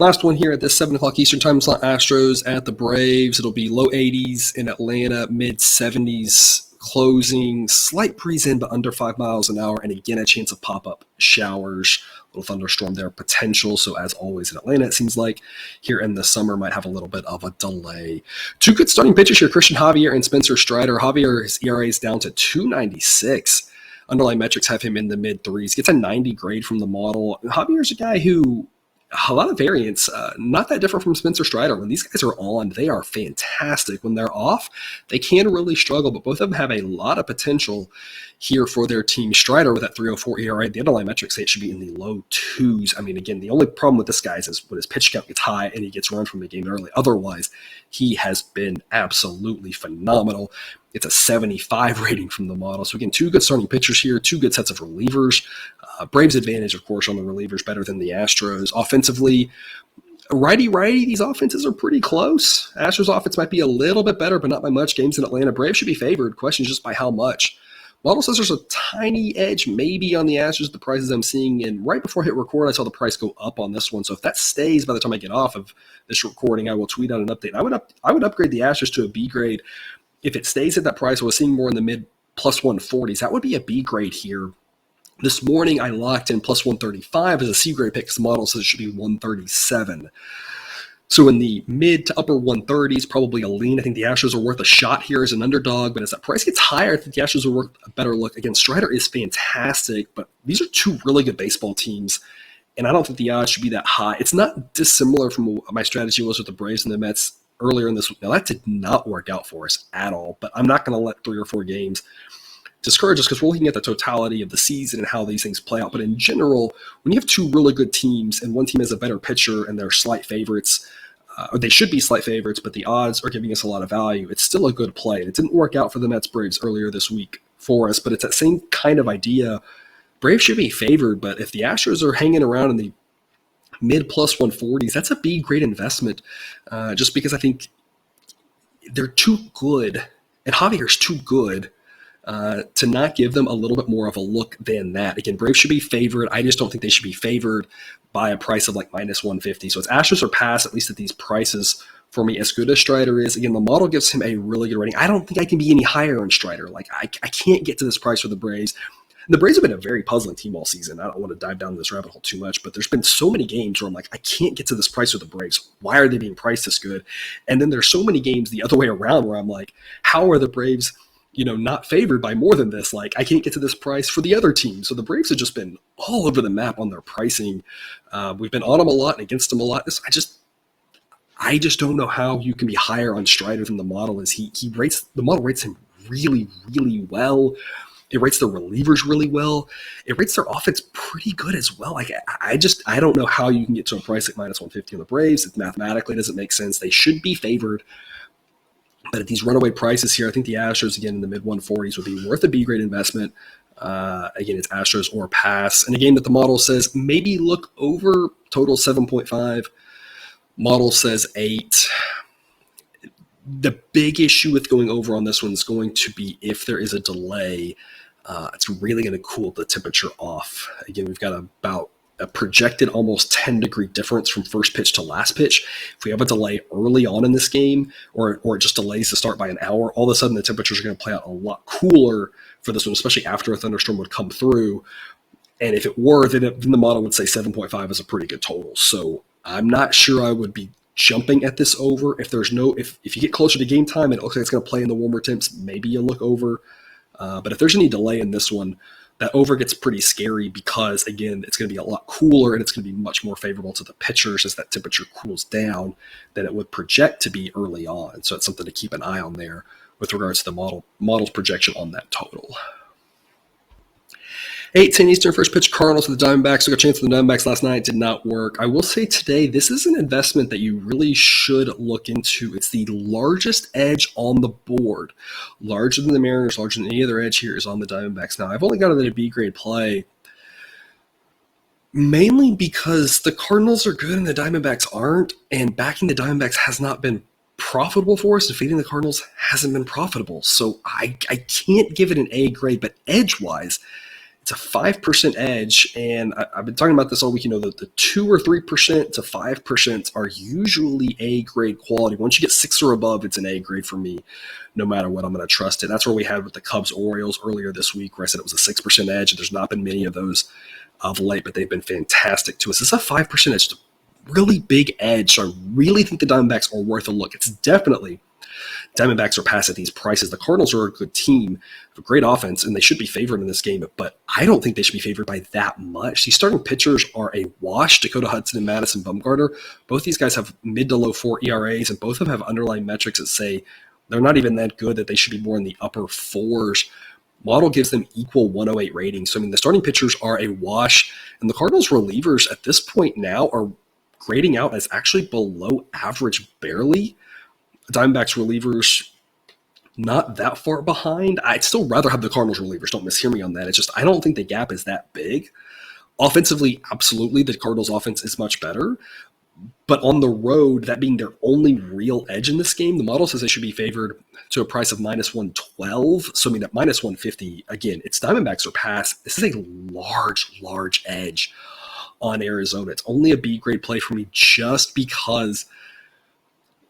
Last one here at this 7 o'clock Eastern time slot, Astros at the Braves. It'll be low 80s in Atlanta, mid 70s closing, slight breeze in, but under 5 miles an hour. And again, a chance of pop-up showers, little thunderstorm there potential. So as always in Atlanta, it seems like here in the summer might have a little bit of a delay. Two good starting pitchers here, Christian Javier and Spencer Strider. Javier, his ERA is down to 2.96. Underlying metrics have him in the mid 3s. Gets a 90 grade from the model. Javier's a guy who a lot of variance, not that different from Spencer Strider. When these guys are on, they are fantastic. When they're off, they can really struggle, but both of them have a lot of potential here for their team. Strider with that 3.04 ERA, the underlying metrics say it should be in the low twos. I mean, again, the only problem with this guy is when his pitch count gets high and he gets run from the game early. Otherwise, he has been absolutely phenomenal. It's a 75 rating from the model. So again, two good starting pitchers here, two good sets of relievers. Braves advantage, of course, on the relievers better than the Astros. Offensively, righty-righty, these offenses are pretty close. Astros offense might be a little bit better, but not by much. Games in Atlanta. Braves should be favored. Question is just by how much. Model says there's a tiny edge maybe on the Astros, the prices I'm seeing. And right before I hit record, I saw the price go up on this one. So if that stays by the time I get off of this recording, I will tweet out an update. I would upgrade the Astros to a B grade. If it stays at that price, I was seeing more in the mid plus 140s. That would be a B grade here. This morning, I locked in plus 135 as a C grade pick because the model says it should be 137. So in the mid to upper 130s, probably a lean. I think the Astros are worth a shot here as an underdog, but as that price gets higher, I think the Astros are worth a better look. Again, Strider is fantastic, but these are two really good baseball teams, and I don't think the odds should be that high. It's not dissimilar from what my strategy was with the Braves and the Mets earlier in this week. Now, that did not work out for us at all, but I'm not going to let 3 or 4 games discourage us because we're looking at the totality of the season and how these things play out. But in general, when you have two really good teams and one team has a better pitcher and they're slight favorites, or they should be slight favorites, but the odds are giving us a lot of value, it's still a good play. And it didn't work out for the Mets Braves earlier this week for us, but it's that same kind of idea. Braves should be favored, but if the Astros are hanging around in the mid plus 140s, that's a B grade investment, just because I think they're too good, and Javier's too good to not give them a little bit more of a look than that. Again, Braves should be favored. I just don't think they should be favored by a price of like minus 150. So it's Astros or pass, at least at these prices for me, as good as Strider is. Again, the model gives him a really good rating. I don't think I can be any higher on Strider. Like I can't get to this price for the Braves. And the Braves have been a very puzzling team all season. I don't want to dive down this rabbit hole too much, but there's been so many games where I'm like, I can't get to this price for the Braves. Why are they being priced this good? And then there's so many games the other way around where I'm like, how are the Braves not favored by more than this? Like, I can't get to this price for the other team. So the Braves have just been all over the map on their pricing. We've been on them a lot and against them a lot. I just don't know how you can be higher on Strider than the model is. The model rates him really, really well. It rates the relievers really well. It rates their offense pretty good as well. Like, I don't know how you can get to a price like minus 150 on the Braves. It mathematically doesn't make sense. They should be favored. But at these runaway prices here, I think the Astros, again, in the mid-140s would be worth a B-grade investment. Again, it's Astros or pass. And a game that the model says maybe look over, total 7.5. Model says 8. The big issue with going over on this one is going to be if there is a delay, it's really going to cool the temperature off. Again, we've got about a projected almost 10-degree difference from first pitch to last pitch. If we have a delay early on in this game, or it just delays the start by an hour, all of a sudden the temperatures are going to play out a lot cooler for this one, especially after a thunderstorm would come through. And if it were, then the model would say 7.5 is a pretty good total. So I'm not sure I would be jumping at this over. If you get closer to game time and it looks like it's going to play in the warmer temps, maybe you look over. But if there's any delay in this one, that over gets pretty scary because, again, it's going to be a lot cooler and it's going to be much more favorable to the pitchers as that temperature cools down than it would project to be early on. So it's something to keep an eye on there with regards to the model's projection on that total. 8:10 Eastern, first pitch, Cardinals with the Diamondbacks. Took a chance with the Diamondbacks last night. Did not work. I will say today, this is an investment that you really should look into. It's the largest edge on the board. Larger than the Mariners, larger than any other edge here is on the Diamondbacks. Now, I've only got it at a B-grade play, mainly because the Cardinals are good and the Diamondbacks aren't, and backing the Diamondbacks has not been profitable for us, and fading the Cardinals hasn't been profitable. So I can't give it an A grade, but edge-wise, it's a 5% edge, and I've been talking about this all week. The 2 or 3% to 5% are usually A-grade quality. Once you get 6 or above, it's an A grade for me. No matter what, I'm going to trust it. That's where we had with the Cubs Orioles earlier this week, where I said it was a 6% edge, and there's not been many of those of late, but they've been fantastic to us. It's a 5% edge, just a really big edge. So I really think the Diamondbacks are worth a look. It's definitely Diamondbacks are past at these prices. The Cardinals are a good team, a great offense, and they should be favored in this game, but I don't think they should be favored by that much. These starting pitchers are a wash. Dakota Hudson and Madison Bumgarner. Both these guys have mid to low 4 ERAs, and both of them have underlying metrics that say they're not even that good, that they should be more in the upper 4s. Model gives them equal 108 ratings. So, I mean, the starting pitchers are a wash, and the Cardinals relievers at this point now are grading out as actually below average barely. Diamondbacks relievers not that far behind. I'd still rather have the Cardinals relievers. Don't mishear me on that. It's just I don't think the gap is that big. Offensively, absolutely, the Cardinals offense is much better. But on the road, that being their only real edge in this game, the model says they should be favored to a price of minus 112. So, I mean, at minus 150, again, it's Diamondbacks or pass. This is a large edge on Arizona. It's only a B-grade play for me just because,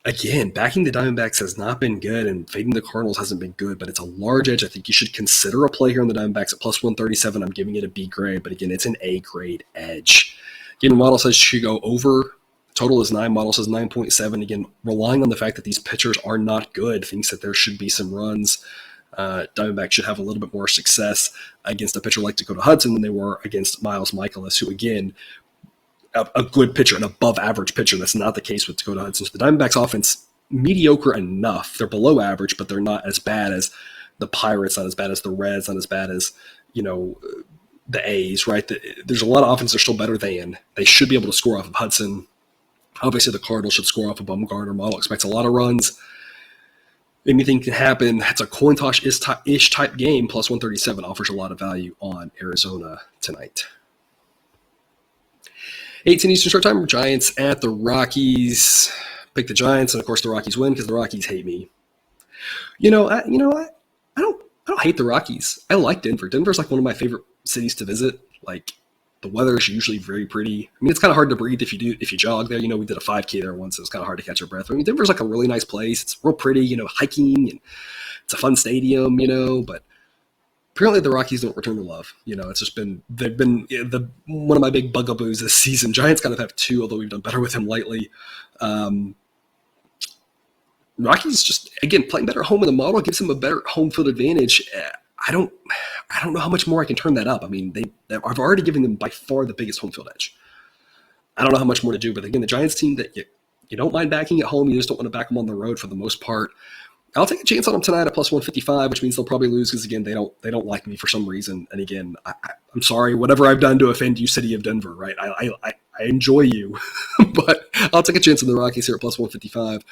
again, backing the Diamondbacks has not been good and fading the Cardinals hasn't been good, but it's a large edge. I think you should consider a play here on the Diamondbacks at plus 137. I'm giving it a B-grade, but again, it's an A-grade edge. Again, the model says you should go over. Total is 9. Model says 9.7. Again, relying on the fact that these pitchers are not good, thinks that there should be some runs. Diamondbacks should have a little bit more success against a pitcher like Dakota Hudson than they were against Miles Michaelis, who, again, a good pitcher, an above-average pitcher. That's not the case with Dakota Hudson. So the Diamondbacks offense, mediocre enough. They're below average, but they're not as bad as the Pirates, not as bad as the Reds, not as bad as, the A's, right? There's a lot of offense they're still better than. They should be able to score off of Hudson. Obviously, the Cardinals should score off of Bumgarner. Model expects a lot of runs. Anything can happen. It's a coin toss-ish type game. Plus 137 offers a lot of value on Arizona tonight. 18 Eastern Start Time. Giants at the Rockies. Pick the Giants, and of course the Rockies win because the Rockies hate me. I don't hate the Rockies. I like Denver. Denver's like one of my favorite cities to visit. Like, the weather is usually very pretty. I mean, it's kind of hard to breathe if you jog there. We did a 5K there once. So it's kind of hard to catch your breath. I mean, Denver's like a really nice place. It's real pretty, hiking, and it's a fun stadium, but apparently the Rockies don't return the love. It's just they've been one of my big bugaboos this season. Giants kind of have two, although we've done better with them lately. Rockies just, again, playing better at home in the model gives them a better home field advantage. I don't know how much more I can turn that up. I mean, I've already given them by far the biggest home field edge. I don't know how much more to do, but again, the Giants team that you don't mind backing at home, you just don't want to back them on the road for the most part. I'll take a chance on them tonight at plus 155, which means they'll probably lose because, again, they don't like me for some reason. And again, I'm sorry, whatever I've done to offend you, city of Denver, right? I enjoy you, but I'll take a chance on the Rockies here at plus 155.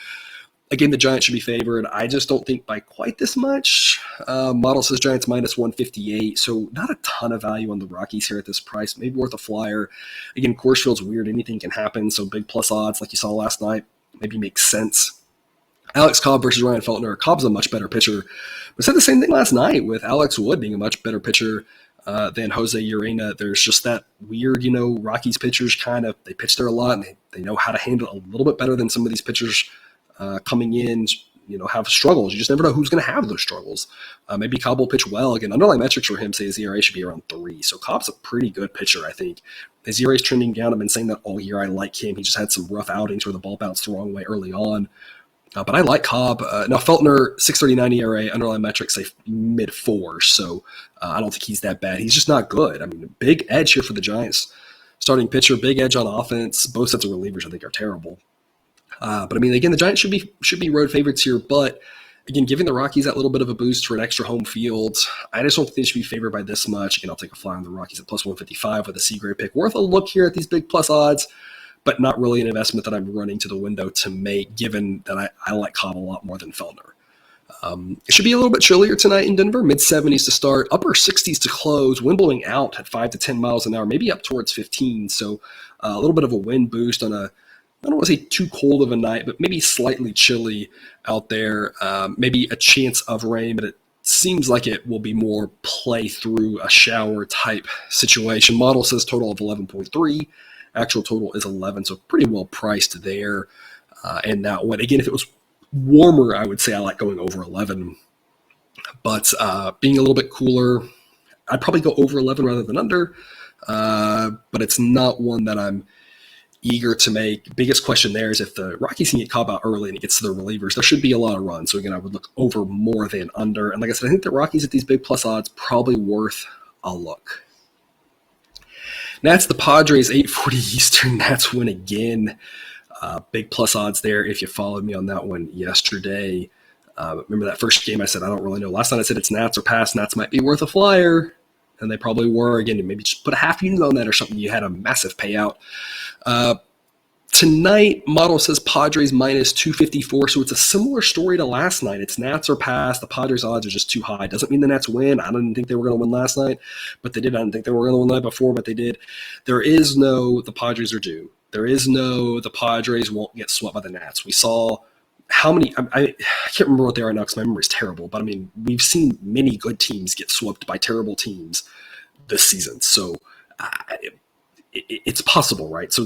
Again, the Giants should be favored. I just don't think by quite this much. Model says Giants minus 158, so not a ton of value on the Rockies here at this price. Maybe worth a flyer. Again, Coors Field's weird. Anything can happen, so big plus odds like you saw last night maybe makes sense. Alex Cobb versus Ryan Feltner. Cobb's a much better pitcher. We said the same thing last night with Alex Wood being a much better pitcher than Jose Urena. There's just that weird, Rockies pitchers they pitch there a lot, and they know how to handle it a little bit better than some of these pitchers coming in, have struggles. You just never know who's going to have those struggles. Maybe Cobb will pitch well. Again, underlying metrics for him say his ERA should be around 3. So Cobb's a pretty good pitcher, I think. His ERA is trending down. I've been saying that all year. I like him. He just had some rough outings where the ball bounced the wrong way early on. But I like Cobb. Now, Feltner, 6.39 ERA, underlying metrics say mid-4s. So I don't think he's that bad. He's just not good. I mean, big edge here for the Giants. Starting pitcher, big edge on offense. Both sets of relievers, I think, are terrible. But I mean, again, the Giants should be road favorites here. But again, giving the Rockies that little bit of a boost for an extra home field, I just don't think they should be favored by this much. Again, I'll take a flyer on the Rockies at plus 155 with a C-grade pick. Worth a look here at these big plus odds, but not really an investment that I'm running to the window to make, given that I like Cobb a lot more than Feltner. It should be a little bit chillier tonight in Denver, mid-70s to start, upper 60s to close, wind blowing out at 5 to 10 miles an hour, maybe up towards 15. So a little bit of a wind boost on I don't want to say too cold of a night, but maybe slightly chilly out there. Maybe a chance of rain, but it seems like it will be more play through a shower type situation. Model says total of 11.3. Actual total is 11, so pretty well priced there. And now, again, if it was warmer, I would say I like going over 11. But being a little bit cooler, I'd probably go over 11 rather than under. But it's not one that I'm eager to make. Biggest question there is if the Rockies can get caught out early and it gets to the relievers, there should be a lot of runs. So again, I would look over more than under. And like I said, I think the Rockies at these big plus odds probably worth a look. Nats, the Padres, 8:40 Eastern. Nats win again. Big plus odds there if you followed me on that one yesterday. Remember that first game I said, I don't really know. Last night I said it's Nats or pass. Nats might be worth a flyer. And they probably were. Again, maybe just put a half unit on that or something. You had a massive payout. Tonight, model says Padres minus 254. So it's a similar story to last night. It's Nats or pass. The Padres odds are just too high. Doesn't mean the Nats win. I didn't think they were going to win last night, but they did. I didn't think they were going to win the night before, but they did. There is no the Padres are due. There is no the Padres won't get swept by the Nats. We saw how many I can't remember what they are now because my memory is terrible, but I mean, we've seen many good teams get swept by terrible teams this season. So it's possible, right? So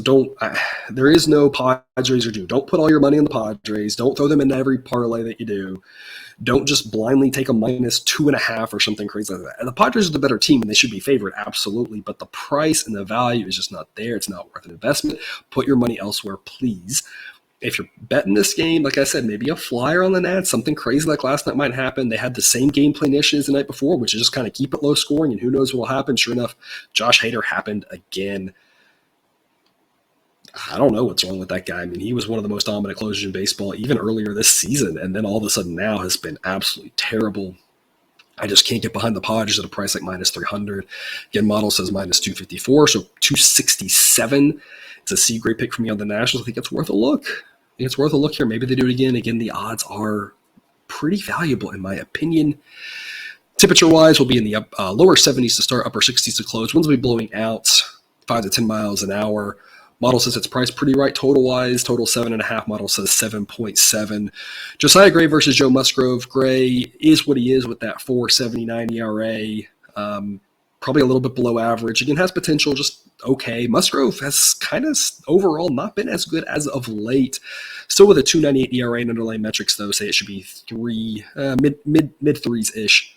there is no Padres are due. Don't put all your money on the Padres. Don't throw them into every parlay that you do. Don't just blindly take a minus 2.5 or something crazy like that. And the Padres are the better team and they should be favored, absolutely. But the price and the value is just not there. It's not worth an investment. Put your money elsewhere, please. If you're betting this game, like I said, maybe a flyer on the Nats, something crazy like last night might happen. They had the same game plan issues the night before, which is just kind of keep it low scoring, and who knows what will happen. Sure enough, Josh Hader happened again. I don't know what's wrong with that guy. I mean, he was one of the most dominant closers in baseball even earlier this season, and then all of a sudden now has been absolutely terrible. I just can't get behind the Padres at a price like minus 300. Again, model says minus 254, so 267. It's a C-grade pick for me on the Nationals. I think it's worth a look. I think it's worth a look here. Maybe they do it again. Again, the odds are pretty valuable in my opinion. Temperature-wise, we'll be in the lower 70s to start, upper 60s to close. Winds will be blowing out 5 to 10 miles an hour. Model says it's priced pretty right total-wise. Total 7.5. Model says 7.7. Josiah Gray versus Joe Musgrove. Gray is what he is with that 4.79 ERA. Probably a little bit below average. Again, has potential, just okay. Musgrove has kind of overall not been as good as of late. Still with a 2.98 ERA and underlying metrics, though, say it should be mid threes-ish.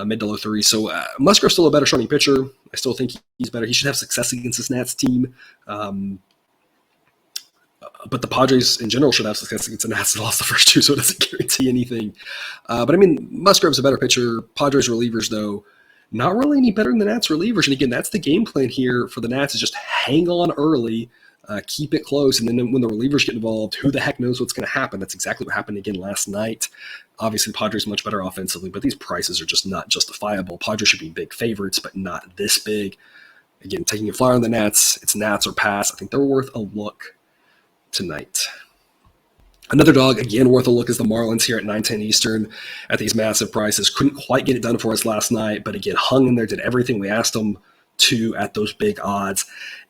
Mid to low threes. So Musgrove's still a better starting pitcher. I still think he's better. He should have success against this Nats team. But the Padres in general should have success against the Nats. They lost the first two, so it doesn't guarantee anything. But I mean, Musgrove's a better pitcher. Padres relievers, though, not really any better than the Nats relievers. And again, that's the game plan here for the Nats is just hang on early, keep it close, and then when the relievers get involved, who the heck knows what's going to happen? That's exactly what happened again last night. Obviously, the Padres are much better offensively, but these prices are just not justifiable. Padres should be big favorites, but not this big. Again, taking a flyer on the Nats, it's Nats or pass. I think they're worth a look tonight. Another dog, again, worth a look is the Marlins here at 9:10 Eastern at these massive prices. Couldn't quite get it done for us last night, but again, hung in there, did everything we asked them to at those big odds.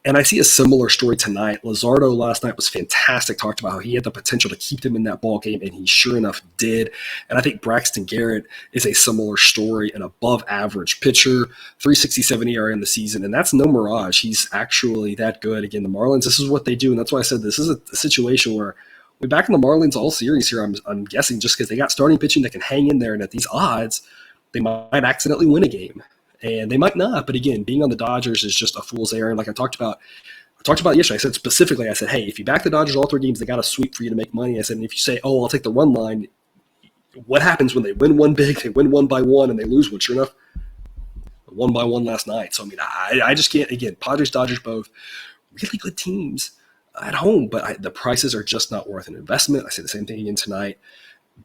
And I see a similar story tonight. Luzardo last night was fantastic. Talked about how he had the potential to keep them in that ball game, and he sure enough did. And I think Braxton Garrett is a similar story, an above-average pitcher, 3.67 ERA in the season, and that's no mirage. He's actually that good. Again, the Marlins, this is what they do, and that's why I said this is a situation where we're back in the Marlins all series here, I'm guessing, just because they got starting pitching that can hang in there, and at these odds, they might accidentally win a game. And they might not, but again, being on the Dodgers is just a fool's errand. Like I talked about yesterday. I said specifically, hey, if you back the Dodgers all 3 games, they got a sweep for you to make money. I said, and if you say, oh, I'll take the run line, what happens when they win one big, they win one by one, and they lose one? Sure enough, 1 by 1 last night. So, I mean, I just can't, again, Padres, Dodgers, both really good teams at home, but the prices are just not worth an investment. I say the same thing again tonight.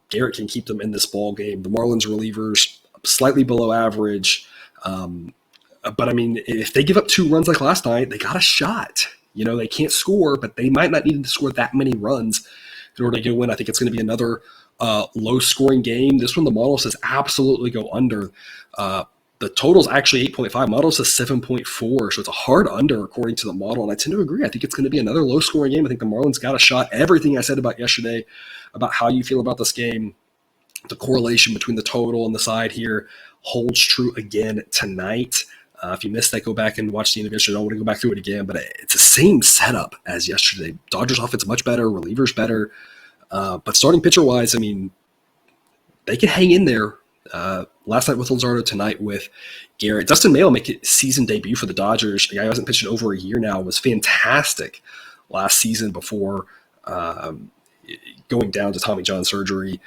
Garrett can keep them in this ball game. The Marlins relievers, slightly below average. But I mean, if they give up 2 runs like last night, they got a shot. You know, they can't score, but they might not need to score that many runs in order to get a win. I think it's going to be another low-scoring game. This one, the model says absolutely go under. The total's actually 8.5. Model says 7.4, so it's a hard under according to the model, and I tend to agree. I think it's going to be another low-scoring game. I think the Marlins got a shot. Everything I said about yesterday, about how you feel about this game, the correlation between the total and the side here holds true again tonight. If you missed that, go back and watch the end of yesterday. I don't want to go back through it again, but it's the same setup as yesterday. Dodgers offense much better, relievers better. But starting pitcher-wise, I mean, they can hang in there. Last night with Luzardo, tonight with Garrett. Dustin May will make his season debut for the Dodgers. A guy who hasn't pitched in over a year now, was fantastic last season before going down to Tommy John surgery.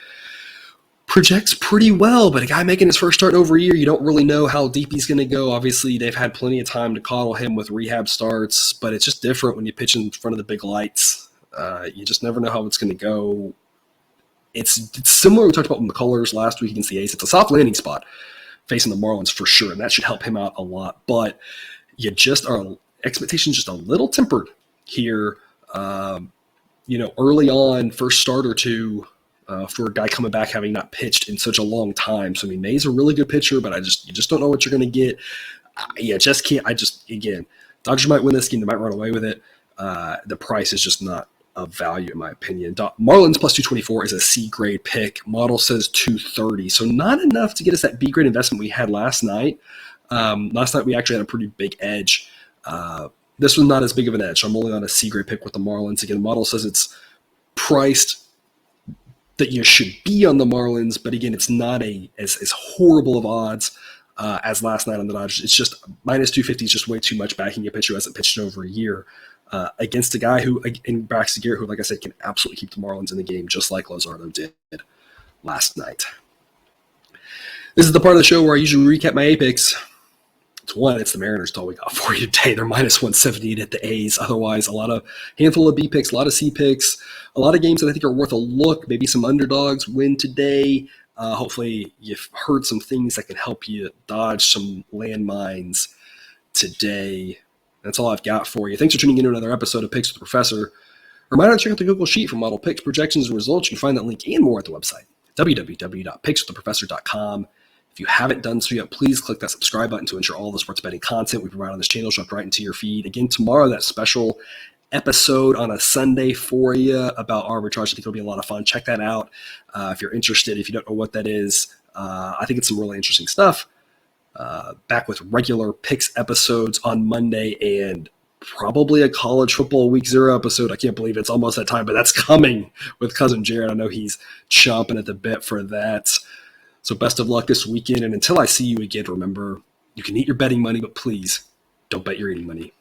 Projects pretty well, but a guy making his first start in over a year, you don't really know how deep he's going to go. Obviously, they've had plenty of time to coddle him with rehab starts, but it's just different when you pitch in front of the big lights. You just never know how it's going to go. It's similar. We talked about McCullers last week against the A's. It's a soft landing spot facing the Marlins for sure, and that should help him out a lot. But you just are expectations just a little tempered here. Early on, first start or two. For a guy coming back having not pitched in such a long time. So, May's a really good pitcher, but you just don't know what you're going to get. Again, Dodgers might win this game. They might run away with it. The price is just not of value, in my opinion. Marlins plus 224 is a C-grade pick. Model says 230. So not enough to get us that B-grade investment we had last night. Last night we actually had a pretty big edge. This was not as big of an edge. So I'm only on a C-grade pick with the Marlins. Again, the model says it's priced that you should be on the Marlins, but again, it's not as horrible of odds as last night on the Dodgers. It's just minus 250 is just way too much backing a pitcher who hasn't pitched in over a year against a guy who, in Braxton Garrett, who, like I said, can absolutely keep the Marlins in the game, just like Luzardo did last night. This is the part of the show where I usually recap my A picks. It's the Mariners. That's all we got for you today. They're minus 170 at the A's. Otherwise, handful of B picks, a lot of C picks, a lot of games that I think are worth a look. Maybe some underdogs win today. Hopefully, you've heard some things that can help you dodge some landmines today. That's all I've got for you. Thanks for tuning in to another episode of Picks with the Professor. Reminder to check out the Google Sheet for model picks, projections, and results. You can find that link and more at the website, www.pickswiththeprofessor.com. If you haven't done so yet, please click that subscribe button to ensure all the sports betting content we provide on this channel is dropped right into your feed. Again, tomorrow, that special episode on a Sunday for you about arbitrage. I think it'll be a lot of fun. Check that out if you're interested. If you don't know what that is, I think it's some really interesting stuff. Back with regular picks episodes on Monday and probably a college football week 0 episode. I can't believe it's almost that time, but that's coming with Cousin Jared. I know he's chomping at the bit for that. So best of luck this weekend. And until I see you again, remember, you can eat your betting money, but please don't bet your eating money.